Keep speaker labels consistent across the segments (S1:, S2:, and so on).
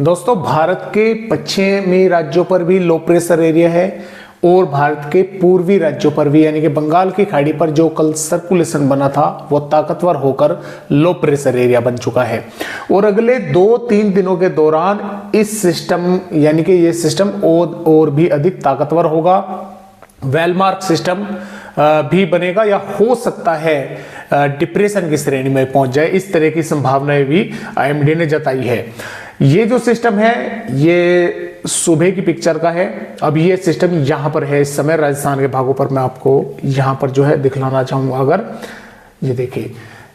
S1: दोस्तों, भारत के पश्चिमी राज्यों पर भी लो प्रेशर एरिया है और भारत के पूर्वी राज्यों पर भी, यानी कि बंगाल की खाड़ी पर जो कल सर्कुलेशन बना था वो ताकतवर होकर लो प्रेशर एरिया बन चुका है। और अगले 2-3 दिनों के दौरान इस सिस्टम यानी कि ये सिस्टम और भी अधिक ताकतवर होगा। वेलमार्क सिस्टम भी बनेगा या हो सकता है डिप्रेशन की श्रेणी में पहुंच जाए, इस तरह की संभावनाएं भी आईएमडी ने जताई है। ये जो सिस्टम है ये सुबह की पिक्चर का है। अब ये सिस्टम यहां पर है इस समय राजस्थान के भागों पर। मैं आपको यहां पर जो है दिखलाना चाहूंगा। अगर ये देखिए,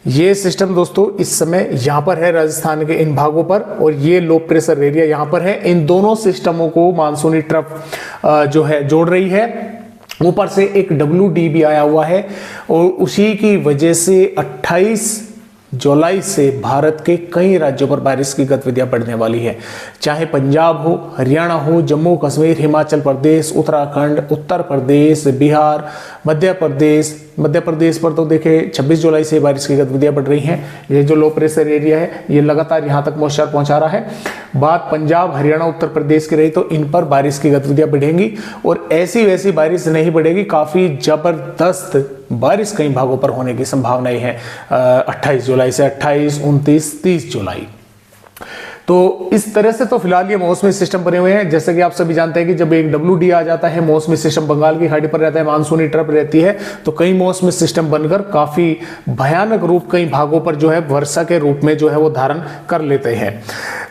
S1: ये सिस्टम दोस्तों इस समय यहां पर है राजस्थान के इन भागों पर, और ये लो प्रेशर एरिया यहां पर है। इन दोनों सिस्टमों को मानसूनी ट्रफ जो है जोड़ रही है। ऊपर से एक WD भी आया हुआ है और उसी की वजह से 28 जुलाई से भारत के कई राज्यों पर बारिश की गतिविधियां बढ़ने वाली है। चाहे पंजाब हो, हरियाणा हो, जम्मू कश्मीर, हिमाचल प्रदेश, उत्तराखंड, उत्तर प्रदेश, बिहार, मध्य प्रदेश पर तो देखिए 26 जुलाई से बारिश की गतिविधियां बढ़ रही हैं। ये जो लो प्रेशर एरिया है ये लगातार यहां तक मॉइस्चर पहुंचा रहा है। बात पंजाब, हरियाणा, उत्तर प्रदेश की रही तो इन पर बारिश की गतिविधियां बढ़ेंगी और ऐसी वैसी बारिश नहीं बढ़ेगी, काफी जबरदस्त बारिश कई भागों पर होने की संभावनाएं हैं 28 जुलाई से 28, 29, 30 जुलाई। तो इस तरह से तो फिलहाल ये मौसमी सिस्टम बने हुए हैं। जैसे कि आप सभी जानते हैं कि जब एक WD आ जाता है, मौसमी सिस्टम बंगाल की खाड़ी पर रहता है, मानसूनी ट्रफ रहती है, तो कई मौसमी सिस्टम बनकर काफी भयानक रूप कई भागों पर जो है वर्षा के रूप में जो है वो धारण कर लेते हैं।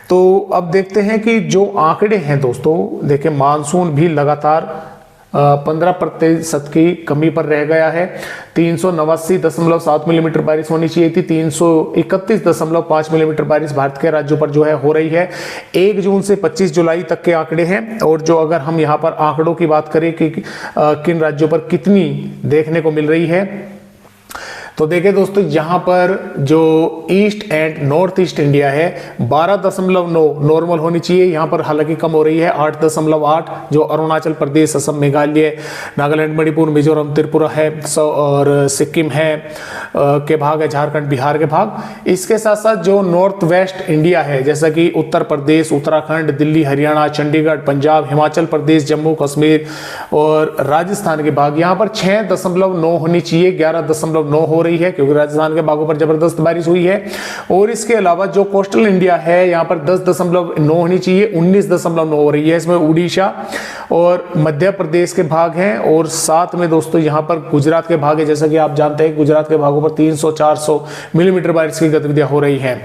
S1: तो अब देखते हैं कि जो आंकड़े हैं दोस्तों, देखिए मानसून भी लगातार 15% की कमी पर रह गया है। 389.7 मिलीमीटर बारिश होनी चाहिए थी। 331.5 मिलीमीटर बारिश भारत के राज्यों पर जो है हो रही है। 1 जून से 25 जुलाई तक के आंकड़े हैं। और जो अगर हम यहाँ पर आंकड़ों की बात करें कि किन राज्यों पर कितनी देखने को मिल रही है, तो देखिए दोस्तों, यहां पर जो east and north east India है 12.9 नॉर्मल होनी चाहिए, यहां पर हालांकि कम हो रही है 8.8। जो अरुणाचल प्रदेश, असम, मेघालय, नागालैंड, मणिपुर, मिजोरम, त्रिपुरा है और सिक्किम है के भाग है, झारखंड, बिहार के भाग। इसके साथ साथ जो नॉर्थ वेस्ट इंडिया है जैसा कि उत्तर प्रदेश, उत्तराखंड, दिल्ली, हरियाणा, चंडीगढ़, पंजाब, हिमाचल प्रदेश, जम्मू कश्मीर और राजस्थान के भाग, यहां पर 6.9 होनी चाहिए, 11.9 हो रही है क्योंकि राजस्थान के भागों पर जबरदस्त बारिश हुई है। और इसके अलावा जो कोस्टल इंडिया है यहां पर 10.9 होनी चाहिए, 19.9 हो रही है। इसमें उड़ीसा और मध्य प्रदेश के भाग हैं और साथ में दोस्तों यहां पर गुजरात के भाग है। जैसा कि आप जानते हैं गुजरात के भागों पर 300-400 मिलीमीटर बारिश की गतिविधियां हो रही हैं।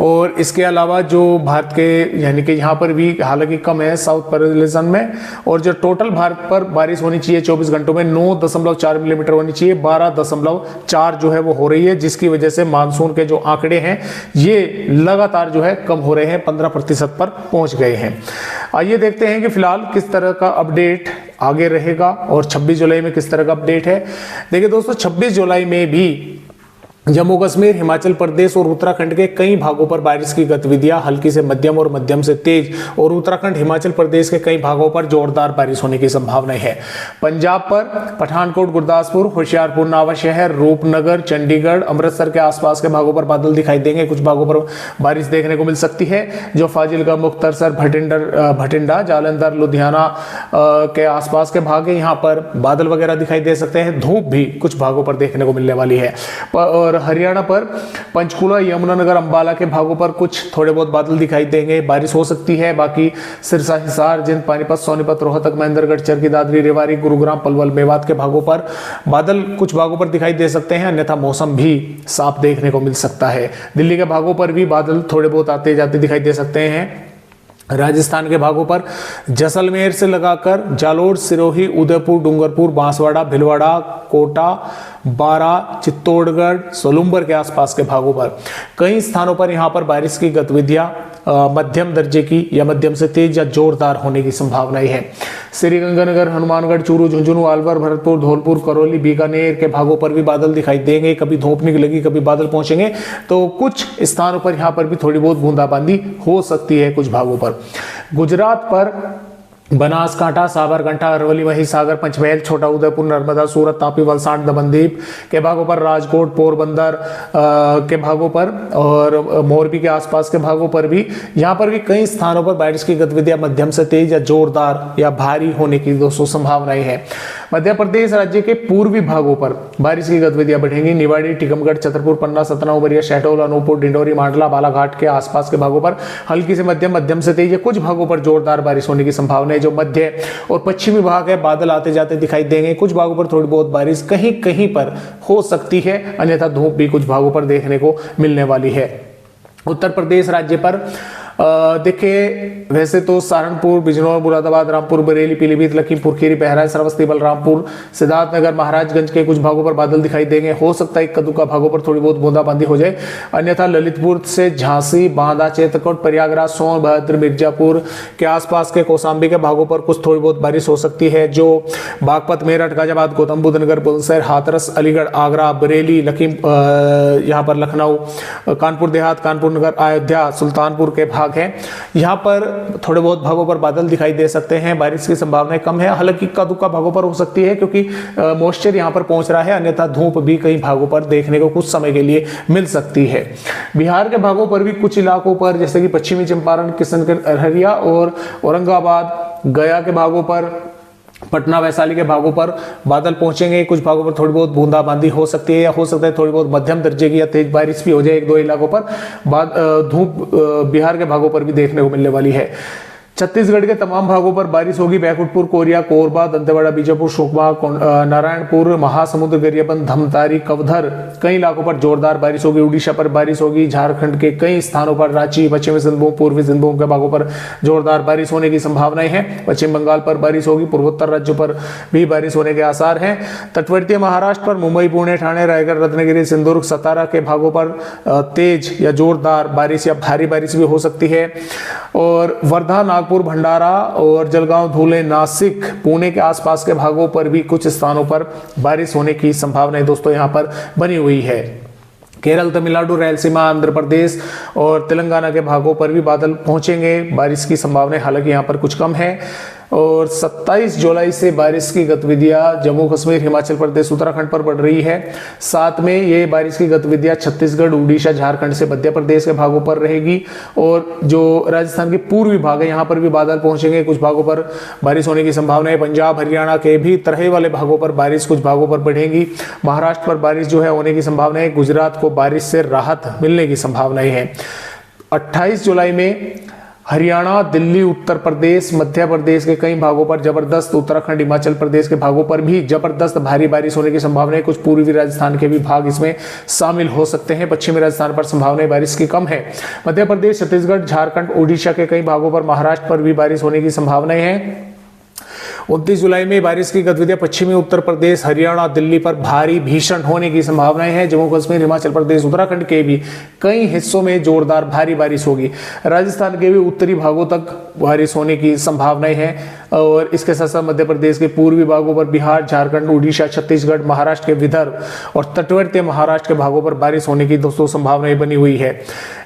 S1: और इसके अलावा जो भारत के यानी कि यहाँ पर भी हालांकि कम है साउथ पैरेलल में, और जो टोटल भारत पर बारिश होनी चाहिए 24 घंटों में 9.4 मिलीमीटर होनी चाहिए, 12.4 जो है वो हो रही है, जिसकी वजह से मानसून के जो आंकड़े हैं ये लगातार जो है कम हो रहे हैं, 15% पर पहुंच गए हैं। आइए देखते हैं कि फिलहाल किस तरह का अपडेट आगे रहेगा और 26 जुलाई में किस तरह का अपडेट है। देखिए दोस्तों, 26 जुलाई में भी जम्मू कश्मीर, हिमाचल प्रदेश और उत्तराखंड के कई भागों पर बारिश की गतिविधियां हल्की से मध्यम और मध्यम से तेज, और उत्तराखंड, हिमाचल प्रदेश के कई भागों पर जोरदार बारिश होने की संभावना है। पंजाब पर पठानकोट, गुरदासपुर, होशियारपुर, नावाशहर, रूपनगर, चंडीगढ़, अमृतसर के आसपास के भागों पर बादल दिखाई देंगे। कुछ भागों पर बारिश देखने को मिल सकती है। जो फाजिलका, मुक्तसर, भटिंडा, जालंधर, लुधियाना के आसपास के भाग है, यहाँ पर बादल वगैरह दिखाई दे सकते हैं। धूप भी कुछ भागों पर देखने को मिलने वाली है। और हरियाणा पर पंचकुला, यमुनानगर, अंबाला के भागों पर कुछ थोड़े बहुत बादल दिखाई देंगे, बारिश हो सकती है। बाकी सिरसा, हिसार, जिंद, पानीपत, सोनीपत, रोहतक, महेंद्रगढ़, चरखी दादरी, रेवाड़ी, गुरुग्राम, पलवल, मेवात के भागों पर बादल कुछ भागों पर दिखाई दे सकते हैं, अन्यथा मौसम भी साफ देखने को मिल सकता है। दिल्ली के भागों पर भी बादल थोड़े बहुत आते जाते दिखाई दे सकते हैं। राजस्थान के भागों पर जैसलमेर से लगाकर जालोर, सिरोही, उदयपुर, डूंगरपुर, बांसवाड़ा, भीलवाड़ा, कोटा, बारा, चित्तौड़गढ़, सोलुम्बर के आसपास के भागों पर कई स्थानों पर यहां पर बारिश की गतिविधियां मध्यम दर्जे की या मध्यम से तेज या जोरदार होने की संभावनाएं है। श्रीगंगानगर, हनुमानगढ़, चूरू, झुंझुनू, अलवर, भरतपुर, धौलपुर, करौली, बीकानेर के भागों पर भी बादल दिखाई देंगे। कभी धूप निकलेगी, कभी बादल पहुंचेंगे, तो कुछ स्थानों पर यहां पर भी थोड़ी बहुत बूंदाबांदी हो सकती है कुछ भागों पर। गुजरात पर बनासकांठा, साबरकांठा, अरवली, महिसागर, पंचमहल, छोटा उदयपुर, नर्मदा, सूरत, तापी, वलसाड, दमनदीप के भागों पर, राजकोट, पोरबंदर के भागों पर और मोरबी के आसपास के भागों पर भी, यहाँ पर भी कई स्थानों पर बारिश की गतिविधियां मध्यम से तेज या जोरदार या भारी होने की दोस्तों संभावनाएं हैं। मध्य प्रदेश राज्य के पूर्वी भागों पर बारिश की गतिविधियां बढ़ेंगी। निवाड़ी, टीकमगढ़, छतरपुर, पन्ना, सतना, उमरिया, शहडोल, अनूपपुर, डिंडोरी, मांडला, बालाघाट के आसपास के भागों पर हल्की से मध्यम से तेज या कुछ भागों पर जोरदार बारिश होने की संभावना है। जो मध्य और पश्चिमी भाग है, बादल आते जाते दिखाई देंगे। कुछ भागों पर थोड़ी बहुत बारिश कहीं कहीं पर हो सकती है, अन्यथा धूप भी कुछ भागों पर देखने को मिलने वाली है। उत्तर प्रदेश राज्य पर देखिए, वैसे तो सहारनपुर, बिजनौर, मुरादाबाद, रामपुर, बरेली, पीलीभीत, लखीमपुर खीरी, बहराइच, श्रावस्ती, बलरामपुर, सिद्धार्थनगर, महाराजगंज के कुछ भागों पर बादल दिखाई देंगे। हो सकता है इक्का दुक्का भागों पर थोड़ी बहुत बूंदाबांदी हो जाए, अन्यथा ललितपुर से झांसी, बांदा, चित्रकूट, प्रयागराज, सोनभद्र, मिर्जापुर के आसपास के कौशाम्बी के भागों पर कुछ थोड़ी बहुत बारिश हो सकती है। जो बागपत, मेरठ, गाजियाबाद, गौतम बुद्ध नगर, बुलंदशहर, हाथरस, अलीगढ़, आगरा, बरेली, यहाँ पर लखनऊ, कानपुर देहात, कानपुर नगर, अयोध्या, सुल्तानपुर के भाग है, यहाँ पर थोड़े बहुत भागों पर बादल दिखाई दे सकते हैं। बारिश की संभावनाएं कम है, हालांकि इक्का दुक्का भागों पर हो सकती है क्योंकि मॉइस्चर यहाँ पर पहुंच रहा है, अन्यथा धूप भी कई भागों पर देखने को कुछ समय के लिए मिल सकती है। बिहार के भागों पर भी कुछ इलाकों पर, जैसे कि पश्चिमी चंपारण, किशनगंज, अररिया और औरंगाबाद, गया के भागों पर, पटना, वैशाली के भागों पर बादल पहुंचेंगे। कुछ भागों पर थोड़ी बहुत बूंदाबांदी हो सकती है या हो सकता है थोड़ी बहुत मध्यम दर्जे की या तेज बारिश भी हो जाए एक दो इलाकों पर। धूप बिहार के भागों पर भी देखने को मिलने वाली है। छत्तीसगढ़ के तमाम भागों पर बारिश होगी। बैकुंठपुर, कोरिया, कोरबा, दंतेवाड़ा, बीजापुर, सुकमा, नारायणपुर, महासमुंद, गरियाबंद, धमतारी, कवधर कई इलाकों पर जोरदार बारिश होगी। उड़ीसा पर बारिश होगी। झारखंड के कई स्थानों पर, रांची, पश्चिमी सिंहभूम, पूर्वी सिंहभूम के भागों पर जोरदार बारिश होने की संभावनाएं हैं। पश्चिम बंगाल पर बारिश होगी। पूर्वोत्तर राज्यों पर भी बारिश होने के आसार हैं। तटवर्तीय महाराष्ट्र पर मुंबई, पुणे, ठाणे, रायगढ़, रत्नागिरी, सिंधुदुर्ग, सतारा के भागों पर तेज या जोरदार बारिश या भारी बारिश भी हो सकती है। और वर्धा, नागपुर, भंडारा और जलगांव, धुले, नासिक, पुणे के आसपास के भागों पर भी कुछ स्थानों पर बारिश होने की संभावना दोस्तों यहां पर बनी हुई है। केरल, तमिलनाडु, रायलसीमा, आंध्र प्रदेश और तेलंगाना के भागों पर भी बादल पहुंचेंगे। बारिश की संभावना हालांकि यहां पर कुछ कम है। और 27 जुलाई से बारिश की गतिविधियां जम्मू कश्मीर, हिमाचल प्रदेश, उत्तराखंड पर बढ़ रही है। साथ में ये बारिश की गतिविधियां छत्तीसगढ़, उड़ीसा, झारखंड से मध्य प्रदेश के भागों पर रहेगी। और जो राजस्थान के पूर्वी भाग है, यहाँ पर भी बादल पहुंचेंगे। कुछ भागों पर बारिश होने की संभावना है। पंजाब, हरियाणा के भी तराई वाले भागों पर बारिश कुछ भागों पर बढ़ेगी। महाराष्ट्र पर बारिश जो है होने की संभावना है। गुजरात को बारिश से राहत मिलने की संभावनाएं है। 28 जुलाई में हरियाणा, दिल्ली, उत्तर प्रदेश, मध्य प्रदेश के कई भागों पर जबरदस्त, उत्तराखंड, हिमाचल प्रदेश के भागों पर भी जबरदस्त भारी बारिश होने की संभावना है। कुछ पूर्वी राजस्थान के भी भाग इसमें शामिल हो सकते हैं। पश्चिमी राजस्थान पर संभावना बारिश की कम है। मध्य प्रदेश, छत्तीसगढ़, झारखंड, उड़ीसा के कई भागों पर, महाराष्ट्र पर भी बारिश होने की संभावनाएं हैं। 29 जुलाई में बारिश की गतिविधियां पश्चिमी उत्तर प्रदेश, हरियाणा, दिल्ली पर भारी भीषण होने की संभावनाएं हैं। जम्मू कश्मीर, हिमाचल प्रदेश, उत्तराखंड के भी कई हिस्सों में जोरदार भारी बारिश होगी। राजस्थान के भी उत्तरी भागों तक बारिश होने की संभावनाएं हैं। और इसके साथ साथ मध्य प्रदेश के पूर्वी भागों पर, बिहार, झारखंड, उड़ीसा, छत्तीसगढ़, महाराष्ट्र के विदर्भ और तटवर्तीय महाराष्ट्र के भागों पर बारिश होने की दोस्तों संभावनाएं बनी हुई है।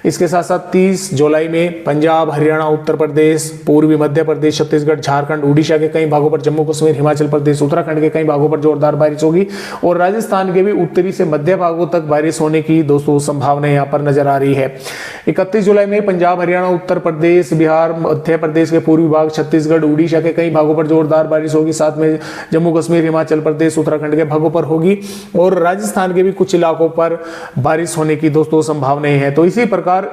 S1: इसके साथ साथ 30 जुलाई में पंजाब, हरियाणा, उत्तर प्रदेश, पूर्वी मध्य प्रदेश, छत्तीसगढ़, झारखंड, उड़ीसा के कई भागों पर, जम्मू कश्मीर, हिमाचल प्रदेश, उत्तराखंड के कई भागों पर जोरदार बारिश होगी। और राजस्थान के भी उत्तरी से मध्य भागों तक बारिश होने की दोस्तों संभावना यहाँ पर नजर आ रही है। 31 जुलाई में पंजाब, हरियाणा, उत्तर प्रदेश, बिहार, मध्य प्रदेश के पूर्वी भाग, छत्तीसगढ़, उड़ीसा के कई भागों पर जोरदार बारिश होगी। साथ में जम्मू कश्मीर, हिमाचल प्रदेश, उत्तराखंड के भागों पर होगी। और राजस्थान के भी कुछ इलाकों पर बारिश होने की दोस्तों संभावनाएं हैं। तो इसी प्रकार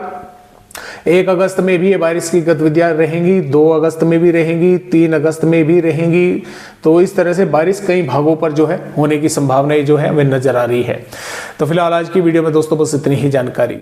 S1: 1 अगस्त में भी ये बारिश की गतिविधियां रहेंगी, 2 अगस्त में भी रहेंगी, 3 अगस्त में भी रहेंगी। तो इस तरह से बारिश कई भागों पर जो है होने की संभावनाएं जो है हमें नजर आ रही है। तो फिलहाल आज की वीडियो में दोस्तों बस इतनी ही जानकारी।